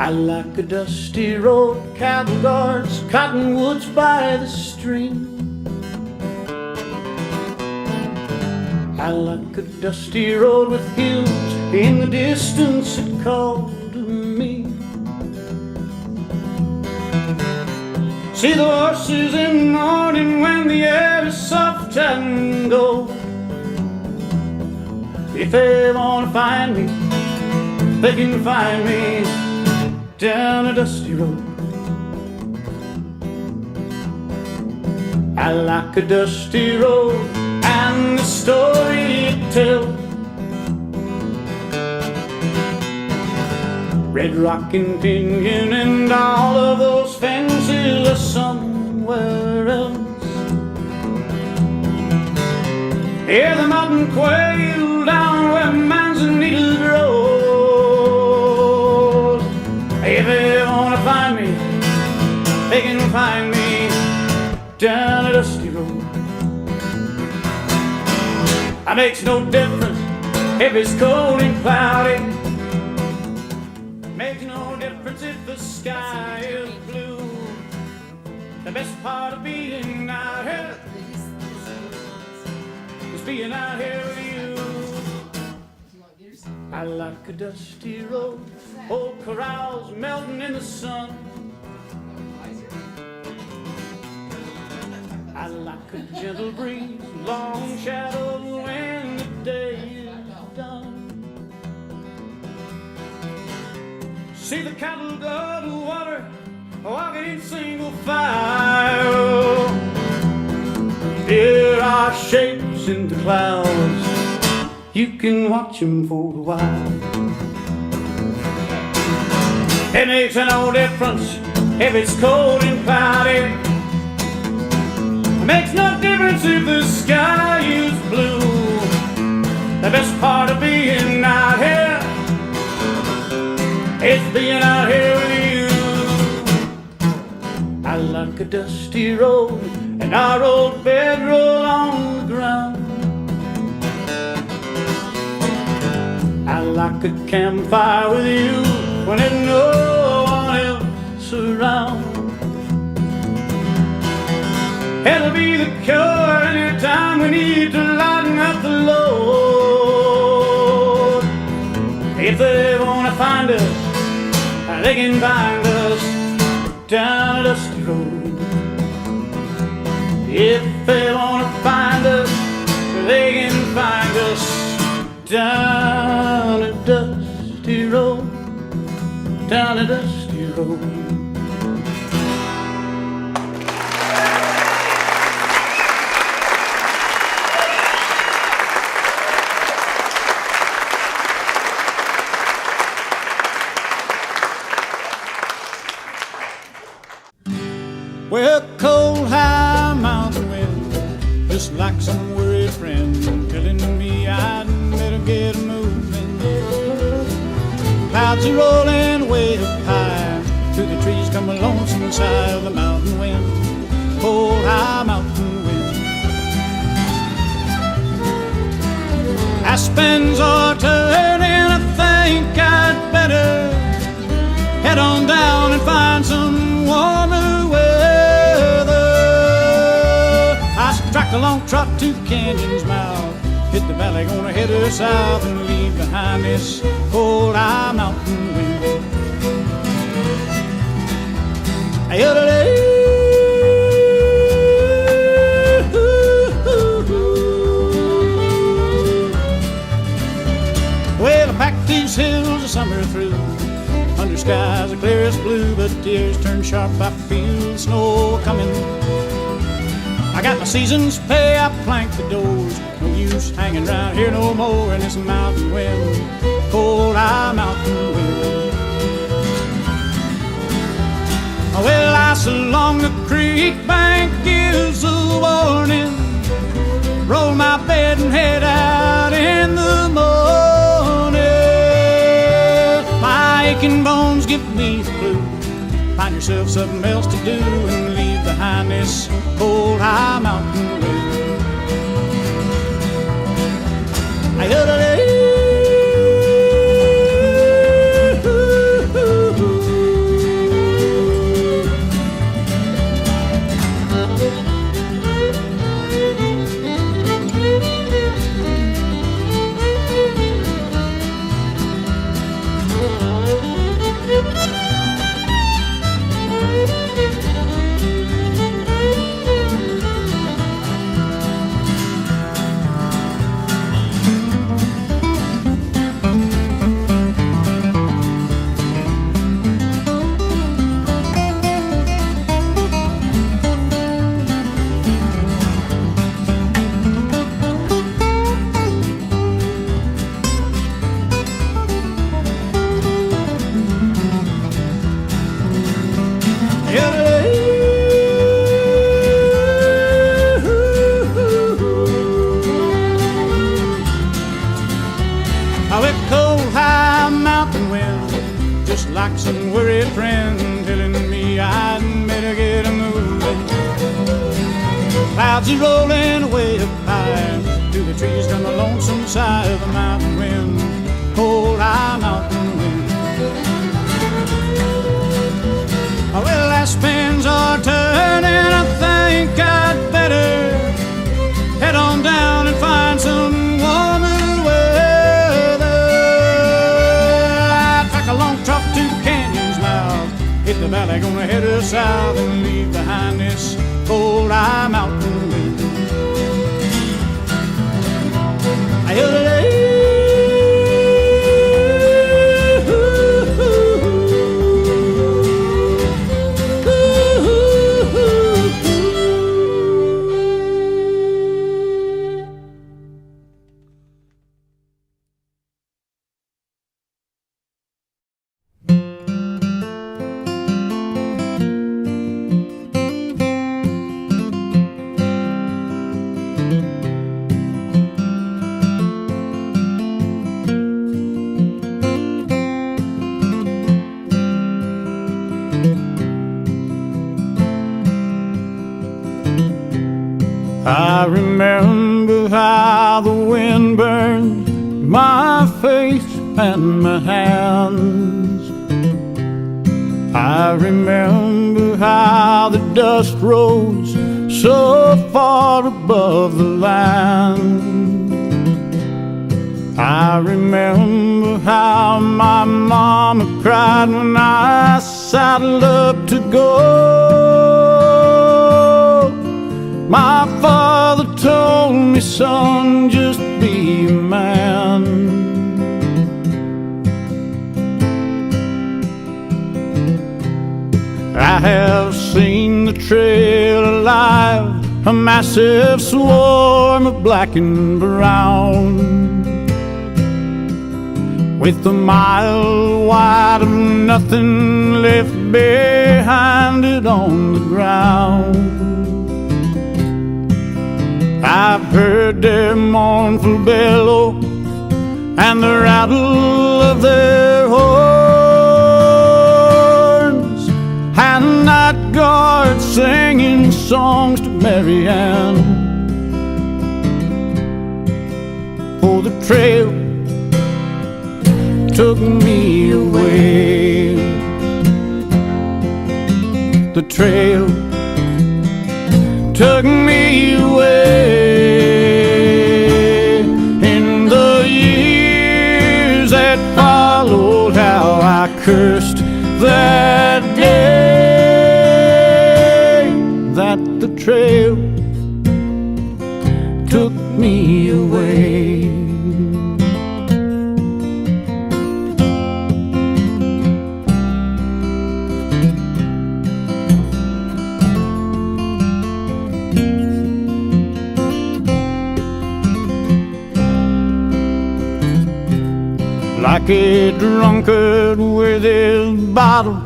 I like a dusty road, cattle guards, cottonwoods by the stream. I like a dusty road with hills in the distance that call to me. See the horses in the morning when the air is soft and gold. If they wanna find me, they can find me down a dusty road. I like a dusty road and the story it tells. Red Rock and Pinyon and all of those fences are somewhere else. Hear the mountain quail down where manzanita grows. If they wanna find me, they can find me down a dusty road. It makes no difference if it's cold and cloudy. Makes no difference if the sky is blue. The best part of being out here is being out here with you. I like a dusty road, old corrals melting in the sun. I like a gentle breeze, long shadows when the day is done. See the cattle go to water, walking in single file. There are shapes in the clouds, you can watch them for a while. It makes no difference if it's cold and cloudy. It makes no difference if the sky is blue. The best part of being out here is being out here with you. I like a dusty road and our old bedroll on the ground. I like a campfire with you when there's no one else around. It'll be the cure anytime we need to lighten up the load. If they wanna find us, they can find us down a dusty road. If they wanna find us, they can find us down a dusty road, down a dusty road. Well, cold high mountain wind, just like some worried friend, telling me I'd better get moving. Clouds are rolling way up high, through the trees come a lonesome sigh of the mountain wind, cold high mountain wind. Aspens are turning, I think I'd better head on down and find some warmer weather. Strike a long trot to Canyon's mouth, hit the valley, gonna head her south and leave behind this cold high mountain wind. Well, I packed these hills a summer through, under skies the clearest blue, but tears turn sharp, I feel the snow coming. I got my season's pay, I planked the doors. No use hanging around here no more in this mountain wind, cold high mountain wind. Well, ice along the creek bank gives a warning. Roll my bed and head out in the morning. My aching bones give me the clue. Find yourself something else to do and leave behind this cold high mountain wind. like some worried friend telling me I'd better get a moving. Clouds are rolling away up high through the trees down the lonesome side of the mountain wind, cold high mountain wind. Well, aspens are turning, I think I'd better head on down and find some warmer weather. I'd pack a long truck to the canyon's mouth, hit the valley, gonna head her south and leave behind this cold high mountain wind. I remember how the wind burned my face and my hands. I remember how the dust rose so far above the land. I remember how my mama cried when I saddled up to go. My father told me, son, just be a man. I have seen the trail alive, a massive swarm of black and brown, with a mile wide of nothing left behind it on the ground. I've heard their mournful bellow and the rattle of their horns, and night guards singing songs to Mary Ann. For the trail took me away. The trail took me away. In the years that followed, how I cursed that day that the trail took me away. Like a drunkard with his bottle,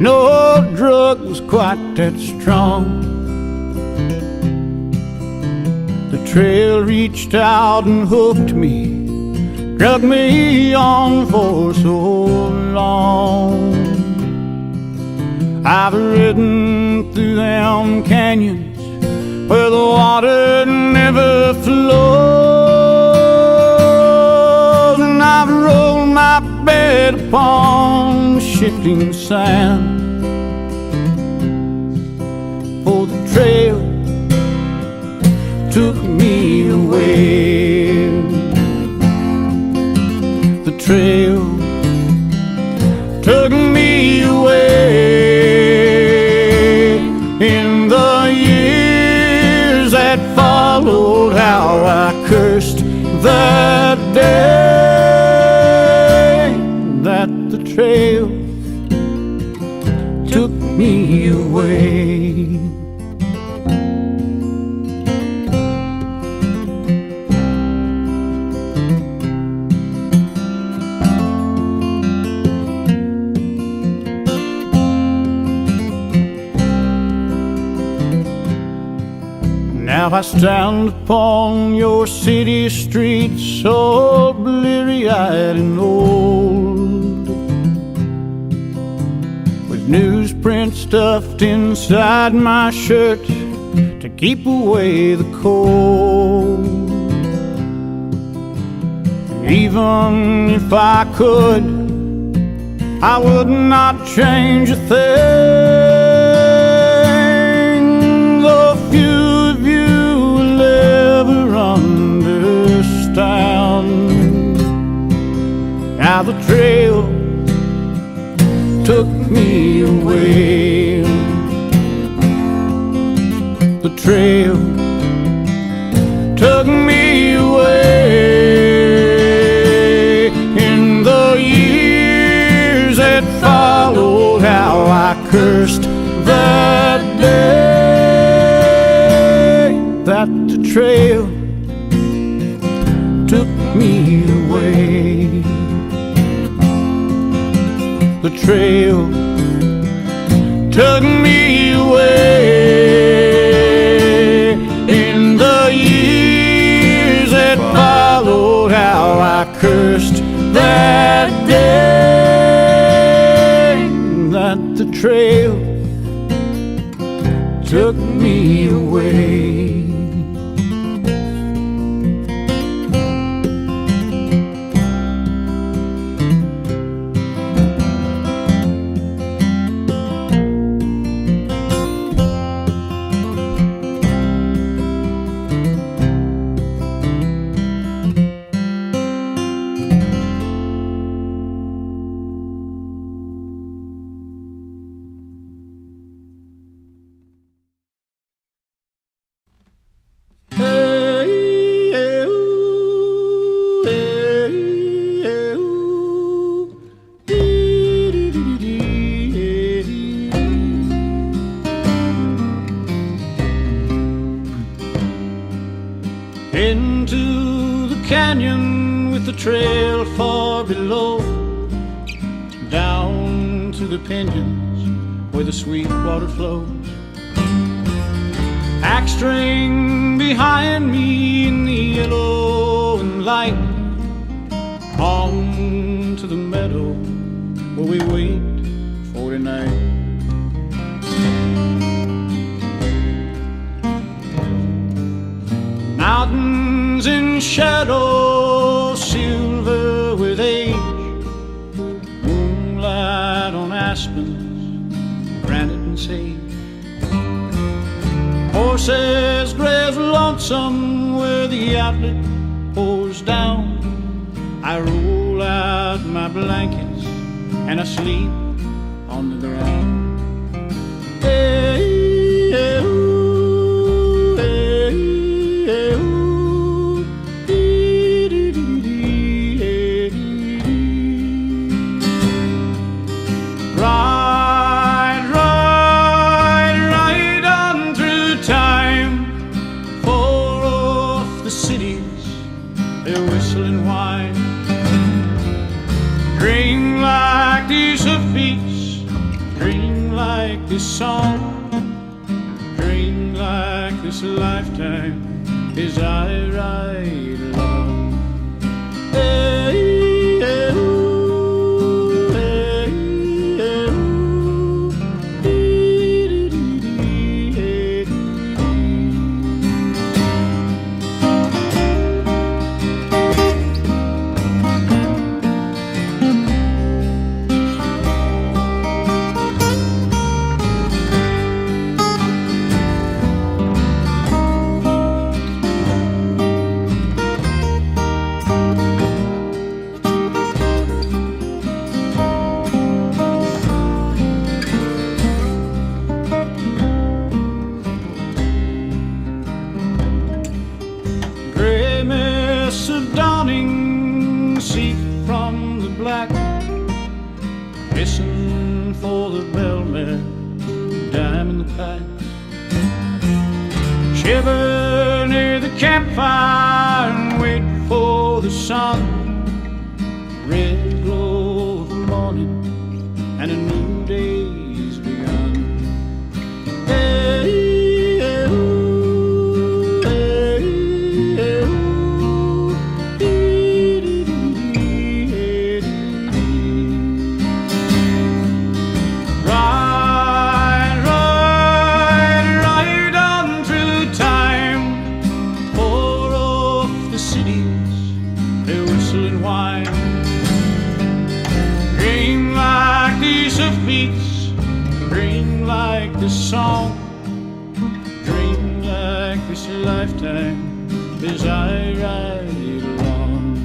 no drug was quite that strong. The trail reached out and hooked me, drug me on for so long. I've ridden through them canyons where the water never flows, and I've rolled my bed upon shifting sand. For the trail took me away. The trail took me away. In the years that followed, how I cursed that day that the trail took me away. Now I stand upon your city streets, so bleary-eyed and old, footprint stuffed inside my shirt to keep away the cold. Even if I could, I would not change a thing. Though few of you will ever understand how the trail took me away. The trail took me away. In the years that followed, how I cursed that day that the trail took me away. The trail took me away. In the years that followed, how I cursed that day that the trail took me away. Into the canyon with the trail far below, down to the pinyons where the sweet water flows. Axe string behind me in the yellow and light, on to the meadow where we wait for the night. Mountains in shadow, silver with age, moonlight on aspens, granite and sage. Horses graze lonesome where the outlet pours down. I roll out my blankets and I sleep on the ground. Hey, hey, ooh, hey, hey, ooh, dee, dee, dee, dee, hey, dee, dee. Ride, ride, ride on through time, far off the cities, their whistling whine. Dream like these hoofbeats, dream like this song, dream like this lifetime as I ride along. Hey, hey, ooh, hey, hey, ooh, dee, dee, dee, dee, hey, dee, gray mist of dawning seep from the black. Listen for the bellman, dime in the pack. Shiver near the campfire and wait for the sun. Red glow of the morning and a new day's begun. Hey, hey, ooh, hey, hey, ooh, dee, dee, dee, dee, hey, dee, dee. Ride Dream like this song, dream like this lifetime, as I ride it along.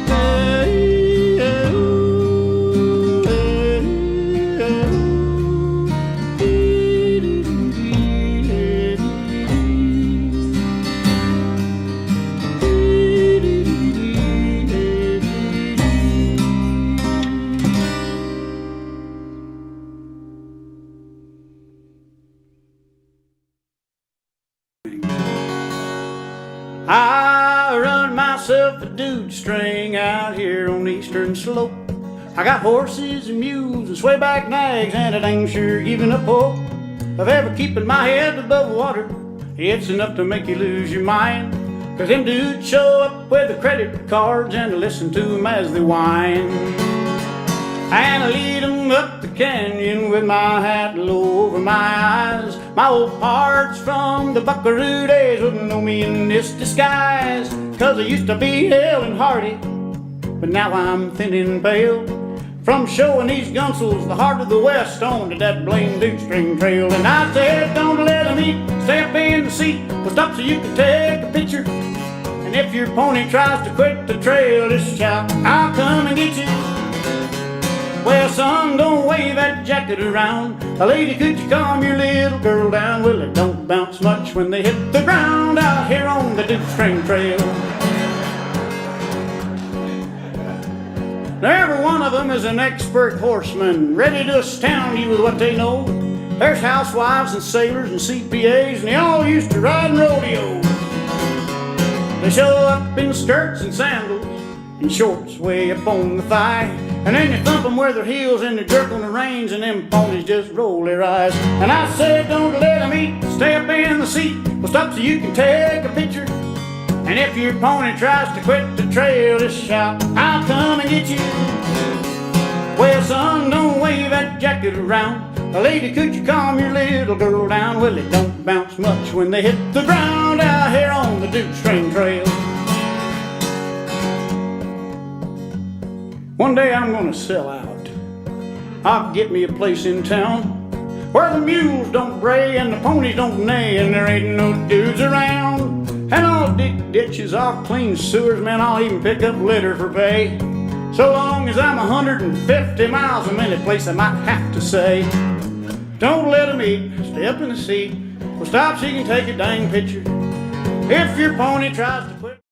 Hey, hey, ooh, hey, hey, ooh, dee, dee, dee, dee, dee, dee, dee, dee, dee. I run myself a dude string out here on the eastern slope. I got horses and mules and swayback nags, and it ain't sure giving up hope of ever keeping my head above water. It's enough to make you lose your mind, 'cause them dudes show up with the credit cards and I listen to them as they whine. And I lead 'em up the canyon with my hat low over my eyes. My old parts from the buckaroo days wouldn't know me in this disguise, 'cause I used to be hale and hearty, but now I'm thin and pale, from showing these gunsels the heart of the West on to that blame dude string trail. And I said, don't let 'em eat, stay up in the seat, we'll stop so you can take a picture. And if your pony tries to quit the trail, just shout, I'll come and get you. Well, son, don't wave that jacket around. A lady, could you calm your little girl down? Well, it don't bounce much when they hit the ground out here on the dude string trail. Now, every one of them is an expert horseman, ready to astound you with what they know. There's housewives and sailors and CPAs, and they all used to ride in rodeos. They show up in skirts and sandals and shorts way up on the thigh, and then you thump them with their heels and they jerk on the reins, and them ponies just roll their eyes. And I said, don't let them eat, stay up in the seat, we'll stop so you can take a picture. And if your pony tries to quit the trail, just shout, I'll come and get you. Well, son, don't wave that jacket around. A lady, could you calm your little girl down? Well, it don't bounce much when they hit the ground out here on the dude string trail. One day I'm gonna sell out. I'll get me a place in town where the mules don't bray and the ponies don't neigh, and there ain't no dudes around. And I'll dig ditches, I'll clean sewers, man, I'll even pick up litter for pay. So long as I'm 150 miles a minute, place I might have to say, don't let 'em eat, stay up in the seat, we'll stop so you can take a dang picture. If your pony tries to quit